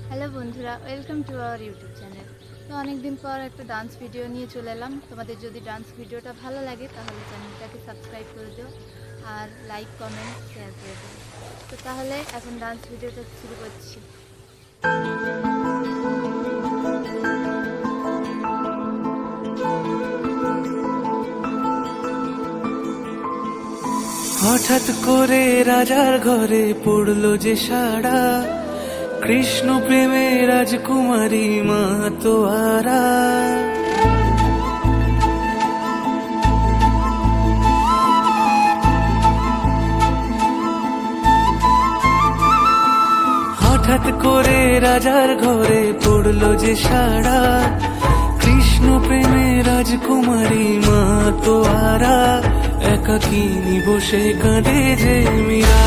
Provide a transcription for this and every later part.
Hello বন্ধুরা, welcome to our YouTube channel. তো অনেকদিন পর একটা ডান্স ভিডিও নিয়ে চলে এলাম। তোমাদের যদি ডান্স ভিডিওটা ভালো লাগে তাহলে চ্যানেলটাকে সাবস্ক্রাইব করে দিও আর লাইক কমেন্ট শেয়ার করে দিও। তো তাহলে এখন ডান্স ভিডিওটা শুরু করছি। হঠাৎ করে রাজার ঘরে পড়লো যে সাড়া, কৃষ্ণ প্রেমে রাজকুমারী মা তোয়ারা। হঠাৎ করে রাজার ঘরে পড়লো যে সাড়া, কৃষ্ণ প্রেমে রাজকুমারী মা তোয়ারা। একাকিনী বসে কাঁদে যে মীরা,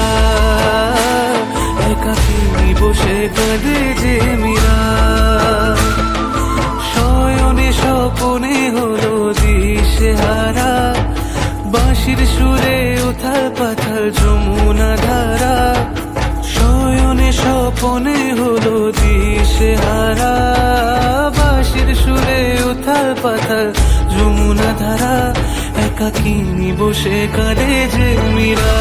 একাকিনী বসে কাঁদে যে মীরা। শয়নে স্বপনে হলো দিশেহারা, বাঁশির সুরে উথাল পাথাল যমুনা ধারা। শয়নে স্বপনে হলো দিশেহারা, বাঁশির সুরে উথাল পাথাল যমুনা ধারা। একাকিনী বসে কাঁদে যে মীরা,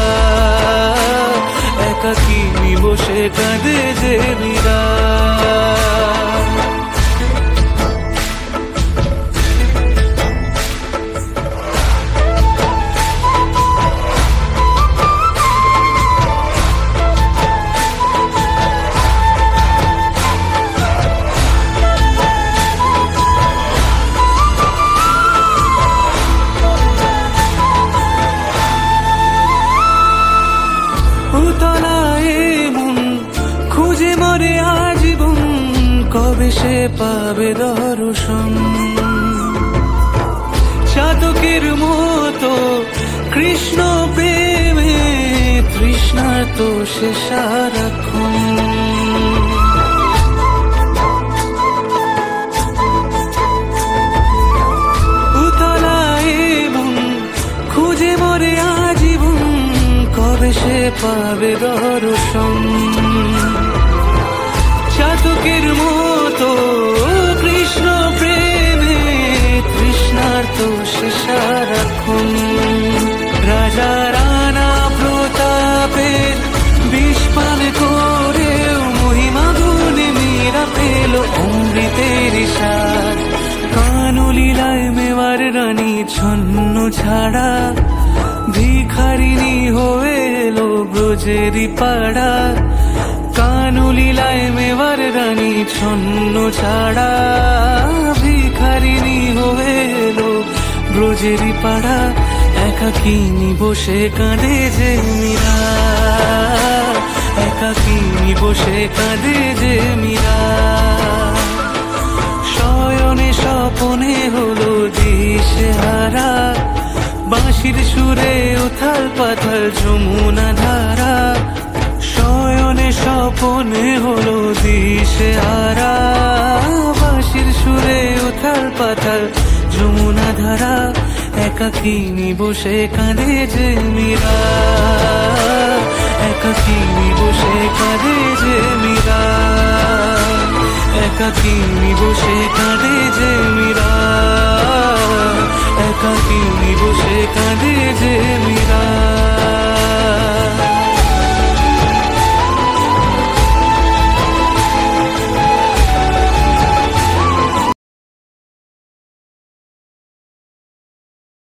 একাকিনী বসে কাঁদে যে মীরা। খুঁজে মরে আজীবন, কবে সে পাবে দর্শন। চাতকের মতো কৃষ্ণ প্রেমে তৃষ্ণার্ত সে সারাক্ষণ। উতলায় মন খুঁজে মরে আজীবন, কবে সে পাবে দর্শন। চাতকের মতো কৃষ্ণ প্রেমে তৃষ্ণার্ত সে সারাক্ষণ। রাজা রানা প্রতাপের বিষ-পান করেও মহিমা গুণে মীরা পেল অমৃতের স্বাদ। কানলীলায় মেওয়ার রানী ছন্ন ছাড়া, ভিখারিনী হয়ে এলো ব্রজেরই পাড়া। কানলীলায় মেওয়ার রানী ছন্ন ছাড়া, ভিখারিনী হয়ে এলো ব্রজেরই পাড়া। একাকিনী বসে কাঁদে যে মীরা, একাকিনী বসে কাঁদে যে মীরা। শয়নে স্বপনে হলো দিশেহারা, বাঁশির সুরে উথাল পাথাল যমুনা ধারা। শয়নে স্বপনে হলো দিশেহারা, বাঁশির সুরে উথাল পাথাল যমুনা ধারা। একাকিনী বসে কাঁদে যে মীরা, একাকিনী বসে কাঁদে যে মীরা, একাকিনী বসে কাঁদে যে মীরা, একাকিনী বসে কাঁদে যে মীরা।